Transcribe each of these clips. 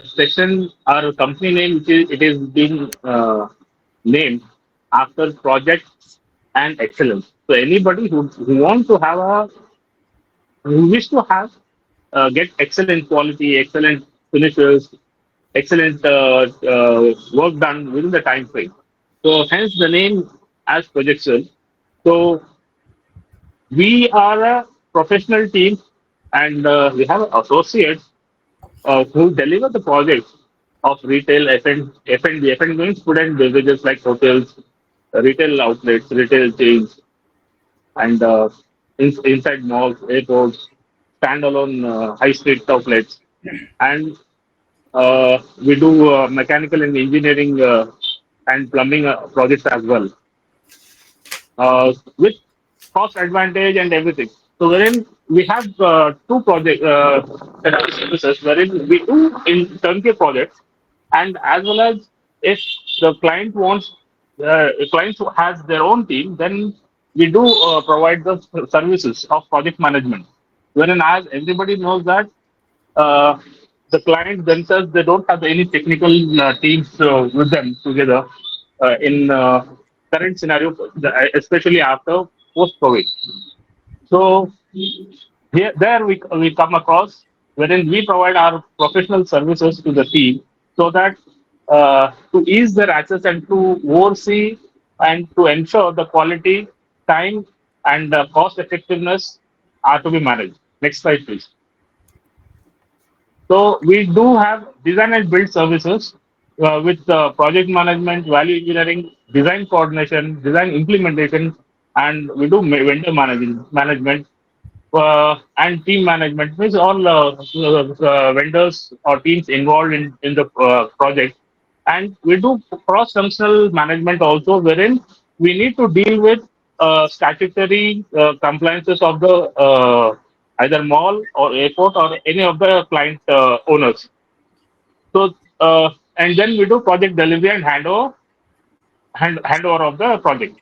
session or company name, it is being named after projects and excellence. So anybody who want to have a who wish to have get excellent quality, excellent finishes, excellent work done within the time frame. So hence the name as projection. So we are a professional team, and we have associates who deliver the projects of retail, F&B. F&B means food and beverages like hotels, retail outlets, retail chains, and inside malls, airports, standalone high street outlets. And we do mechanical and engineering and plumbing projects as well, with cost advantage and everything. So wherein we have two project set of services wherein we do in turnkey projects, and as well as if the client wants, clients who has their own team, then we do provide the services of project management. Wherein, as everybody knows that uh, the clients themselves, they don't have any technical teams with them together in current scenario, especially after post COVID. So here there we come across wherein we provide our professional services to the team, so that to ease their access and to oversee and to ensure the quality, time, and cost effectiveness are to be managed. Next slide, please. So we do have design and build services with project management, value engineering, design coordination, design implementation, and we do management and team management. Means all vendors or teams involved in the project, and we do cross-functional management also, wherein we need to deal with statutory compliances of the either mall or airport or any of the client owners. So and then we do project delivery and handover of the project.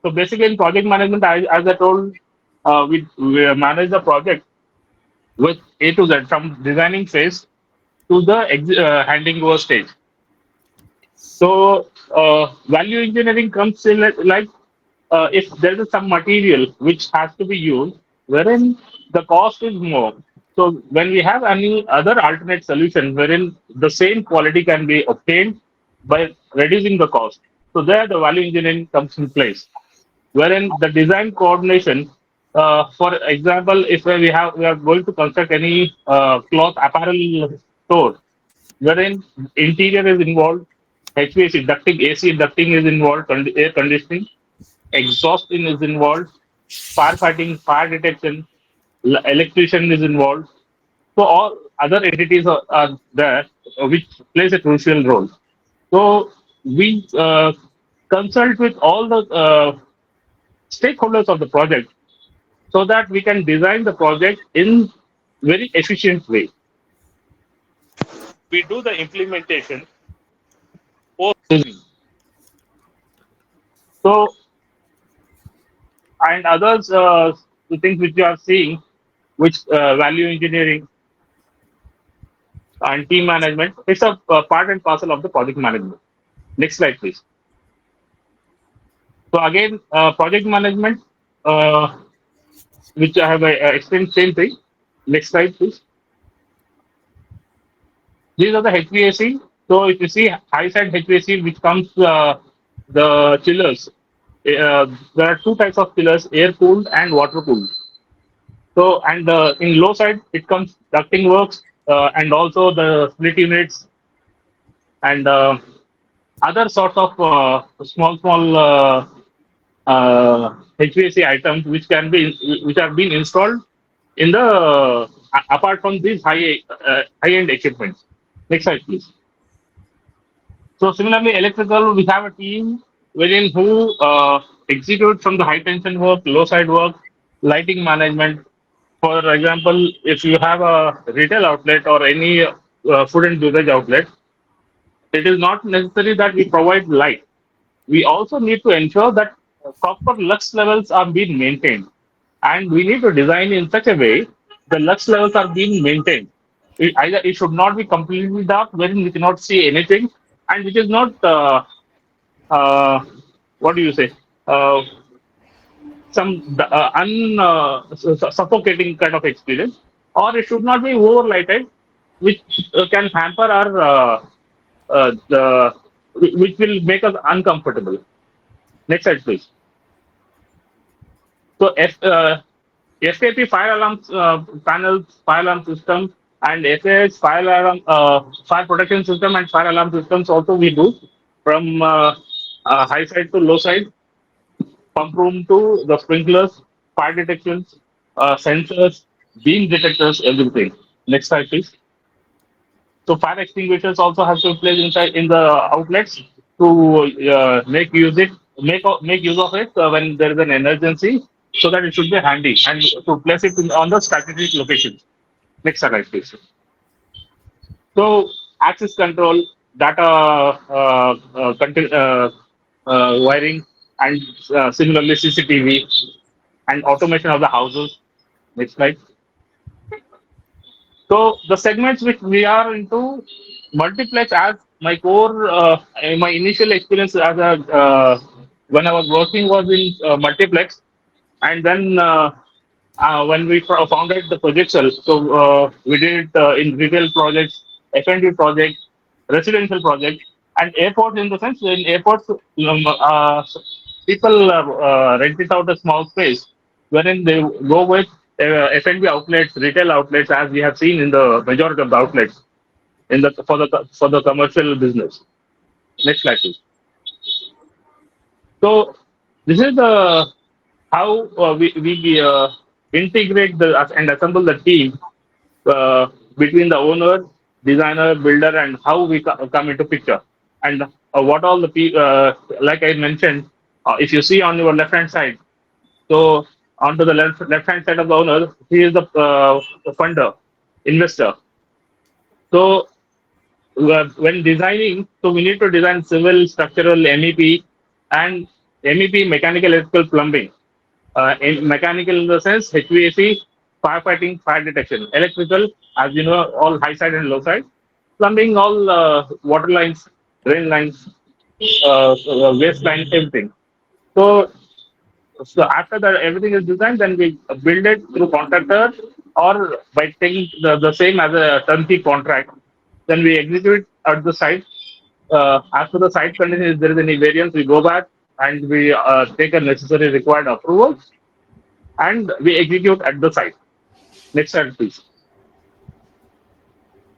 So basically, in project management, as I told, we manage the project with A to Z, from designing phase to the handing over stage. So value engineering comes in like if there is some material which has to be used, wherein the cost is more. So when we have any other alternate solution wherein the same quality can be obtained by reducing the cost, so there the value engineering comes in place. Wherein the design coordination, for example, if we are going to construct any cloth apparel store, wherein interior is involved, HVAC ducting, AC ducting is involved, air conditioning, exhaust in is involved, firefighting, fire detection, electrician is involved. So all other entities are there, which plays a crucial role. So we consult with all the stakeholders of the project, so that we can design the project in very efficient way. We do the implementation post closing. So and others, the things which you are seeing, which value engineering and team management, it's a part and parcel of the project management. Next slide, please. So again, project management, uh, which I have explained same thing. Next slide, please. These are the HVAC. So if you see high side HVAC, which comes the chillers, there are two types of chillers: air cooled and water cooled. So and in low side, it comes ducting works and also the split units and other sorts of HVAC items which are being installed in the apart from these high end equipments. Next slide, please. So similarly, electrical, we have a team within who execute from the high tension work, low side work, lighting management. For example, if you have a retail outlet or any food and beverage outlet, it is not necessary that we provide light. We also need to ensure that proper lux levels are being maintained, and we need to design in such a way the lux levels are being maintained. Either it should not be completely dark, wherein we cannot see anything, and which is not uh, what do you say? Uh, some suffocating kind of experience, or it should not be overlighted, which can hamper our which will make us uncomfortable. Next slide, please. So, FAP fire alarm panels, fire alarm system, and FAS fire alarm, fire protection system, and fire alarm systems also we do from high side to low side, pump room to the sprinklers, fire detections, sensors, beam detectors, everything. Next slide, please. So fire extinguishers also have to be placed inside in the outlets to make use of it when there is an emergency, so that it should be handy and to place it on the strategic locations. Next slide, please. So access control, data wiring, and similarly CCTV and automation of the houses. Next slide. So the segments which we are into, multiplex as my core, my initial experience as a when I was working was in multiplex, and then when we founded the project cell, so we did it in retail projects, F&B projects, residential projects, and airports. In the sense, in airports, people rent it out a small space, wherein they go with F&B outlets, retail outlets, as we have seen in the majority of the outlets in the for the commercial business. Next slide, please. So this is the how we integrate the and assemble the team between the owner, designer, builder, and how we come into picture, and what all the like I mentioned, if you see on your left hand side, so onto the left hand side of the owner, he is the funder, investor. So when designing, so we need to design civil, structural, MEP, and MEP, mechanical, electrical, plumbing. In mechanical, in the sense HVAC, firefighting, fire detection. Electrical, as you know, all high side and low side. Plumbing, all water lines, drain lines, waste lines, everything. So, so after that everything is designed, then we build it through contractor or by taking the same as a turnkey contract. Then we execute at the site. As per the site condition, if there is any variance, we go back and we take a necessary required approvals and we execute at the site. Next slide, please.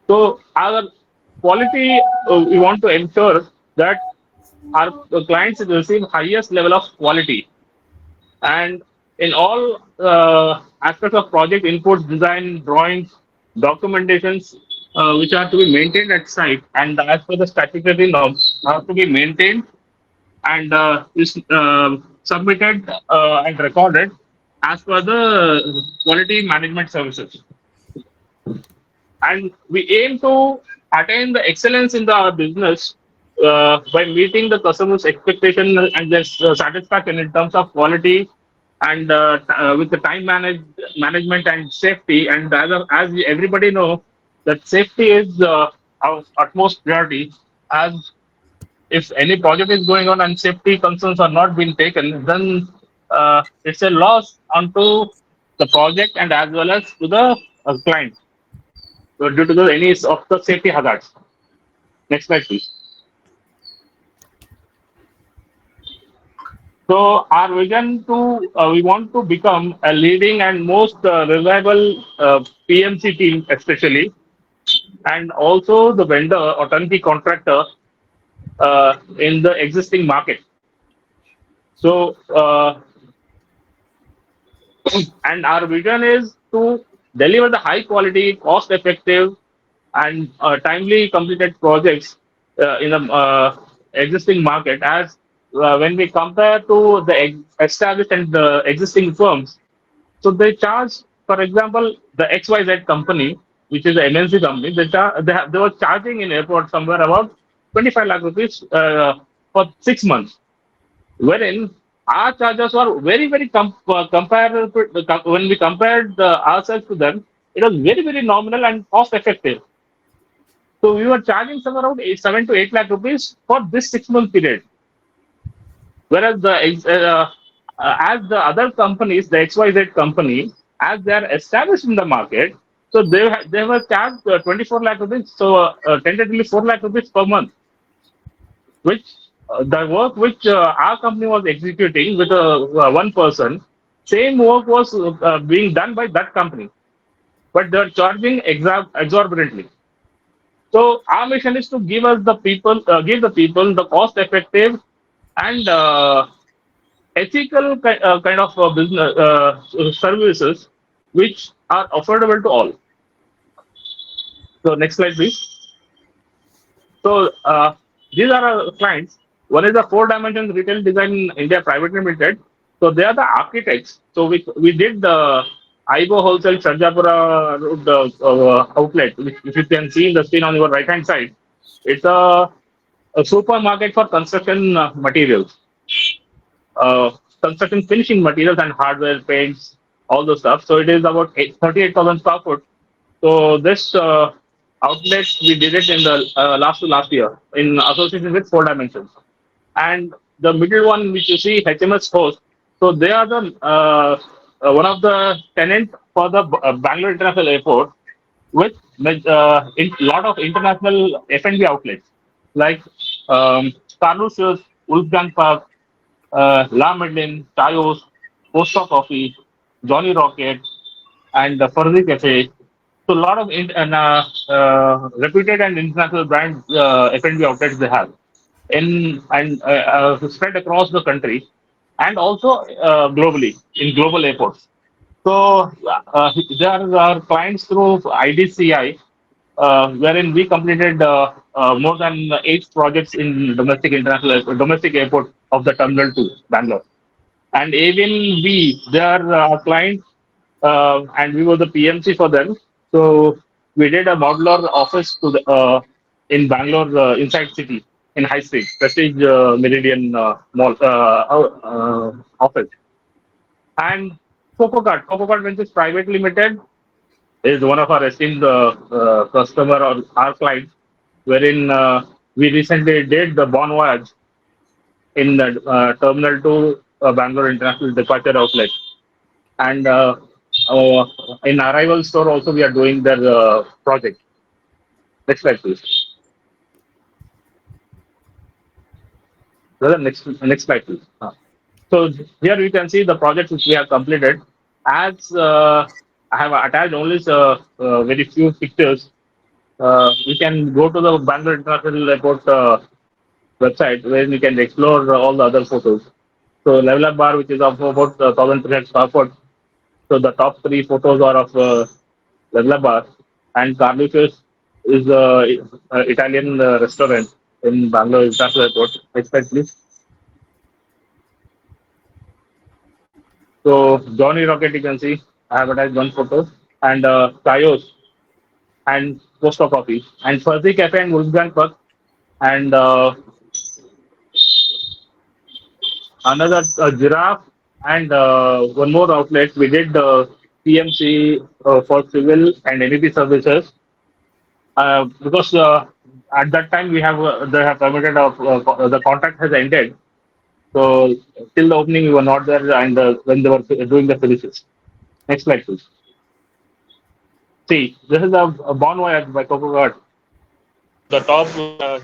So our quality, we want to ensure that our clients receive highest level of quality, and in all aspects of project inputs, design, drawings, documentations, which are to be maintained at site, and as per the statutory norms, have to be maintained and is submitted and recorded as per the quality management services. And we aim to attain the excellence in the business by meeting the customer's expectation and their satisfaction in terms of quality and with the management and safety. And as everybody know that safety is our utmost priority, as if any project is going on and safety concerns are not being taken, then it's a loss onto the project and as well as to the client due to any of the safety hazards. Next slide, please. So our vision to we want to become a leading and most reliable PMC team, especially, and also the vendor or turnkey contractor in the existing market. So and our vision is to deliver the high quality, cost effective, and timely completed projects in the existing market. As when we compare to the established and the existing firms, so they charge, for example, the XYZ company, which is the MNC company, they were charging in airport somewhere about 25 lakh rupees for 6 months, wherein our charges were very, very compared when we compared ourselves to them. It was very, very nominal and cost effective. So we were charging somewhere around 7 to 8 lakh rupees for this 6 month period. Whereas as the other companies, the XYZ company, as they are established in the market, so they were charged 24 lakh rupees, so tentatively 4 lakh rupees per month, which the work which our company was executing with one person, same work was being done by that company, but they're charging exorbitantly. So our mission is to give the people the cost-effective and ethical kind of business services which are affordable to all. So next slide, please. So these are our clients. One is the Four Dimensions Retail Design India Private Limited. So they are the architects. So we did the Aibo Wholesale Sarjapura Road outlet, which if you can see in the screen on your right hand side. It's a supermarket for construction materials, uh, construction finishing materials and hardware, paints, all those stuff. So it is about 38,000 square foot. So this outlet we did it in the last year in association with Four Dimensions. And the middle one which you see HMS Host. So they are the one of the tenant for the Bangalore International Airport with lot of international F&B outlets like Carluccius, Wolfgang Park, La Medlin, Tayos, Costa Coffee, Johnny Rocket, and the Furzi Cafe. So a lot of reputed and international brand F&B outlets they have spread across the country and also globally in global airports. So there are clients through IDCI, wherein we completed more than 8 projects in domestic airport of the Terminal 2, Bangalore. And even they are our client, and we were the PMC for them. So we did a modular office in Bangalore, inside city, in High Street, Prestige Meridian Mall office. And Coco Card Ventures Private Limited is one of our esteemed customer or our client, wherein we recently did the Bon Voyage in the Terminal 2 Bangalore International Departure Outlet. And uh, in Arrival Store also we are doing their project. Next slide, please. Brother, next slide, please. So here you can see the projects which we have completed. As I have attached only very few pictures, you can go to the Bangalore International Airport website where you can explore all the other photos. So level up bar, which is of about 1,300 square foot. So the top 3 photos are of level up bar, and Carluccius is Italian restaurant in Bangalore International Airport. Next slide, please. So Johnny Rocket, you can see I have attached one photo, and Kaios and Costa Coffee and Fuzzy Cafe and Wolfgang Park, and another giraffe, and one more outlet. We did PMC for civil and MEP services because at that time they have permitted the contract has ended. So till the opening we were not there, and when they were doing the finishes. Next slide, please. See, this is a Bon Voyage by Coca-Cola. The top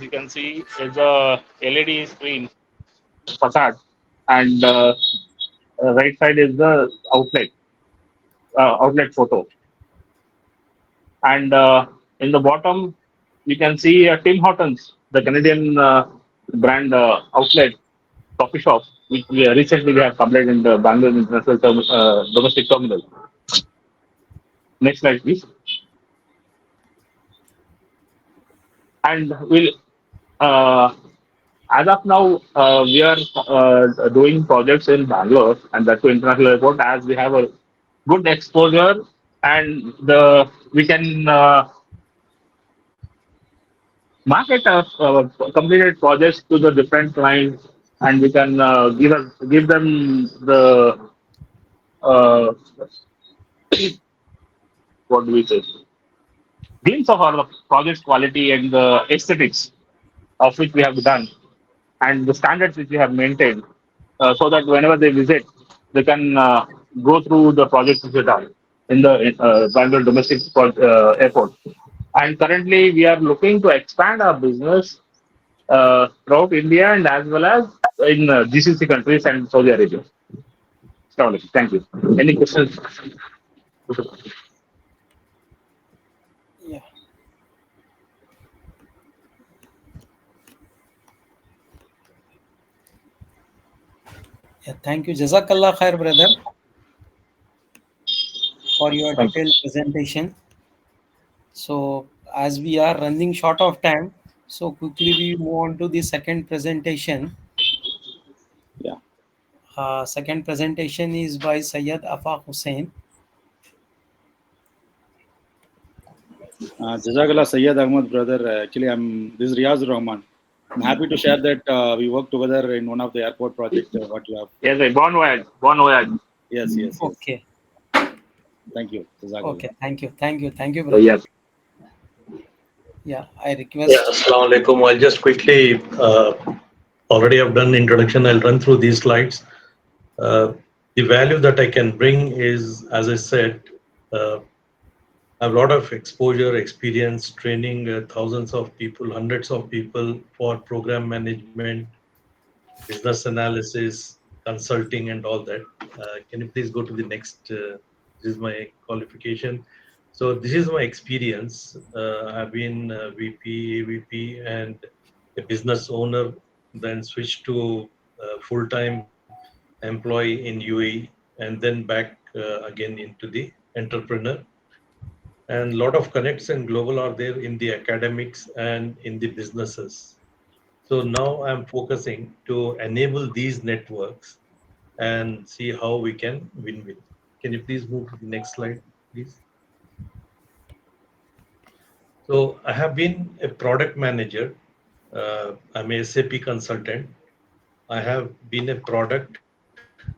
you can see is a LED screen facade, and right side is the outlet photo. And in the bottom, you can see Tim Hortons, the Canadian brand outlet coffee shop, which recently we have completed in the Bangalore International Domestic Terminal. Next slide, please. And uh, as of now, we are doing projects in Bangalore and that to International Airport, as we have a good exposure, and we can market our completed projects to the different clients, and we can give them the uh, what do we say, glimpse of our project quality and the aesthetics of which we have done and the standards which we have maintained, so that whenever they visit, they can go through the projects which are done in the Bangalore domestic airport. And currently, we are looking to expand our business throughout India and as well as in GCC countries and Saudi Arabia. Thank you. Any questions? Yeah. Yeah, thank you. Jazakallah khair, brother, for your Thank you. detailed presentation. So, as we are running short of time, so quickly we move on to the second presentation. Yeah. Second presentation is by Sayyid Afaq Hussain. Jazakallah Sayyid Ahmad, brother. Actually, this is Riaz Rahman. I'm happy to share that we worked together in one of the airport projects. What you have? Yes, bon voyage. Bon voyage. Yes. Okay. Thank you. Jazakallah. Okay. Thank you, So, brother. yes. Yeah, I Yeah, request. Assalamu alaikum. I'll just quickly, already I've done the introduction. I'll run through these slides. The value that I can bring is, as I said, I have a lot of exposure, experience, training thousands of people, hundreds of people for program management, business analysis, consulting, and all that. Can you please go to the next? This is my qualification. So this is my experience. I've been VP, AVP, and a business owner. Then switched to full-time employee in UAE, and then back again into the entrepreneur. And a lot of connects and global are there in the academics and in the businesses. So now I'm focusing to enable these networks and see how we can win-win. Can you please move to the next slide, please? So I have been a product manager. I'm a SAP consultant. I have been a product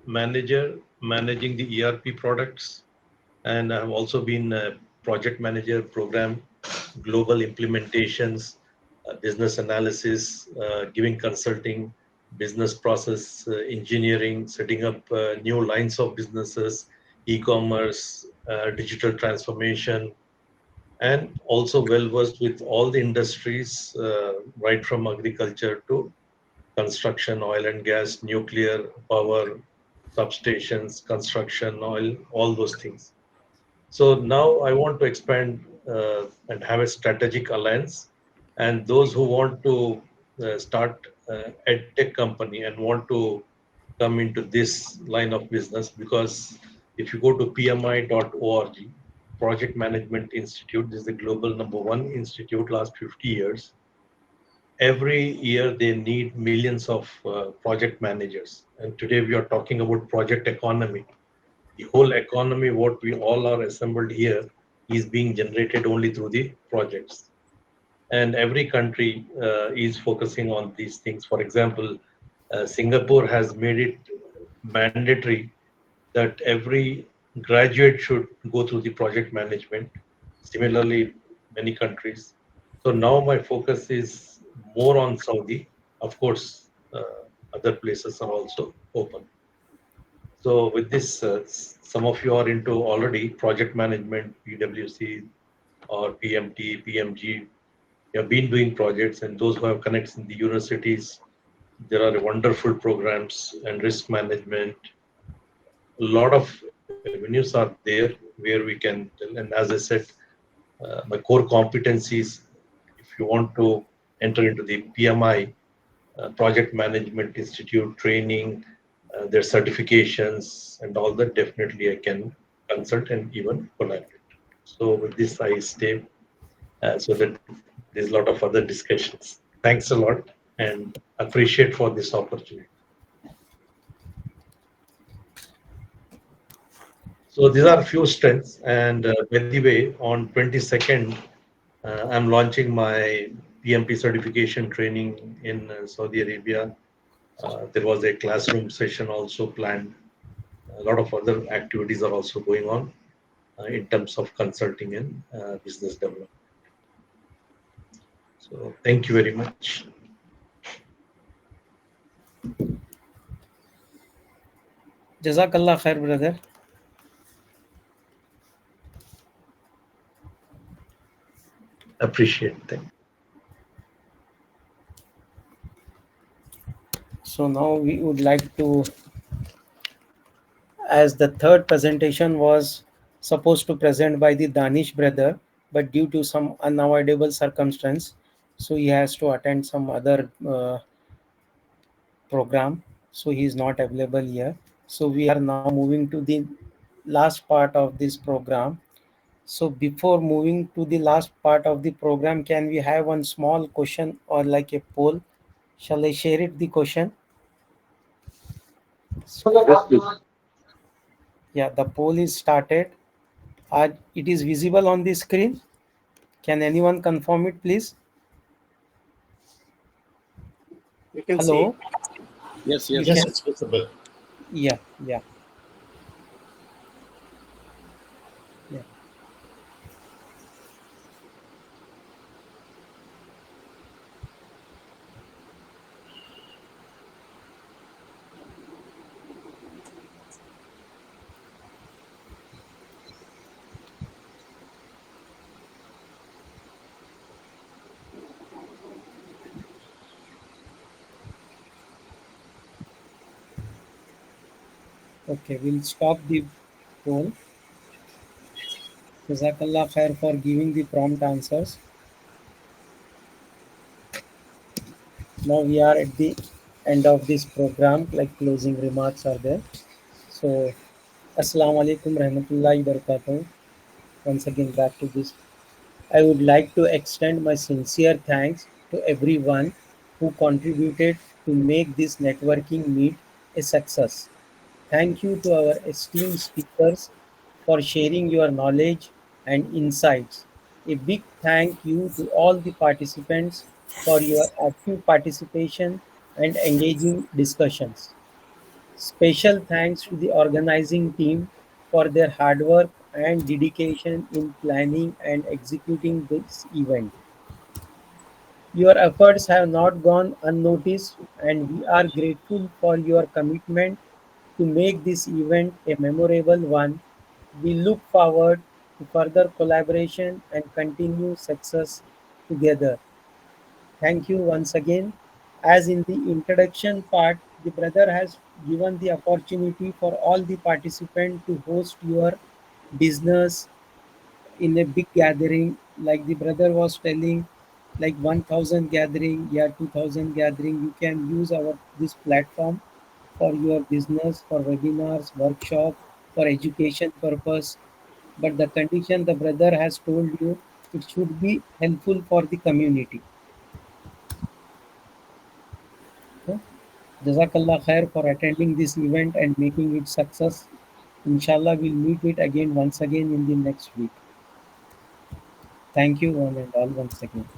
manager managing the ERP products, and I have also been a project manager, program, global implementations, business analysis, giving consulting, business process engineering, setting up new lines of businesses, e-commerce, digital transformation, and also well versed with all the industries, right from agriculture to construction, oil and gas, nuclear power, substations, construction, oil, all those things. So now I want to expand and have a strategic alliance. And those who want to start a tech company and want to come into this line of business, because if you go to pmi.org, Project Management Institute, this is the global #1 institute last 50 years. Every year they need millions of project managers. And today we are talking about project economy. The whole economy, what we all are assembled here, is being generated only through the projects. And every country is focusing on these things. For example, Singapore has made it mandatory that every graduate should go through the project management. Similarly, many countries. So now my focus is more on Saudi. Of course, other places are also open. So with this, some of you are into already project management, PwC or PMT, PMG. You have been doing projects, and those who have connects in the universities, there are wonderful programs and risk management. A lot of avenues are there where we can, and as I said, my core competencies, if you want to enter into the PMI, Project Management Institute training, their certifications and all that, definitely I can consult and even collaborate. So with this, I stay so that there's a lot of other discussions. Thanks a lot and appreciate for this opportunity. So these are a few strengths. And by the way, on 22nd, I'm launching my PMP certification training in Saudi Arabia. There was a classroom session also planned. A lot of other activities are also going on. in terms of consulting and business development. So thank you very much. Jazakallah khair, brother. Appreciate. Thank you. So now we would like to, as the third presentation was supposed to present by the Danish brother, but due to some unavoidable circumstance, so he has to attend some other program, so he is not available here. So we are now moving to the last part of this program. So before moving to the last part of the program, can we have one small question or like a poll? Shall I share it, the question? Yes, please. Yeah, the poll is started. It is visible on the screen. Can anyone confirm it, please? You can Hello? see. Yes, You yes. Yes, can, it's visible. yeah, yeah, yeah. Okay, we'll stop the poll. Jazakallah khair for giving the prompt answers. Now we are at the end of this program, like closing remarks are there. So, Assalamu alaikum rahmatullahi barakatuh. Once again, back to this. I would like to extend my sincere thanks to everyone who contributed to make this networking meet a success. Thank you to our esteemed speakers for sharing your knowledge and insights. A big thank you to all the participants for your active participation and engaging discussions. Special thanks to the organizing team for their hard work and dedication in planning and executing this event. Your efforts have not gone unnoticed, and we are grateful for your commitment to make this event a memorable one. We look forward to further collaboration and continued success together. Thank you once again. As in the introduction part, the brother has given the opportunity for all the participants to host your business in a big gathering. Like the brother was telling, like 1000 gathering, yeah, 2000 gathering, you can use our this platform for your business, for webinars, workshop, for education purpose. But the condition the brother has told you, it should be helpful for the community. Okay? Jazakallah khair for attending this event and making it success. Inshallah, we'll meet it again once again in the next week. Thank you one and all once again.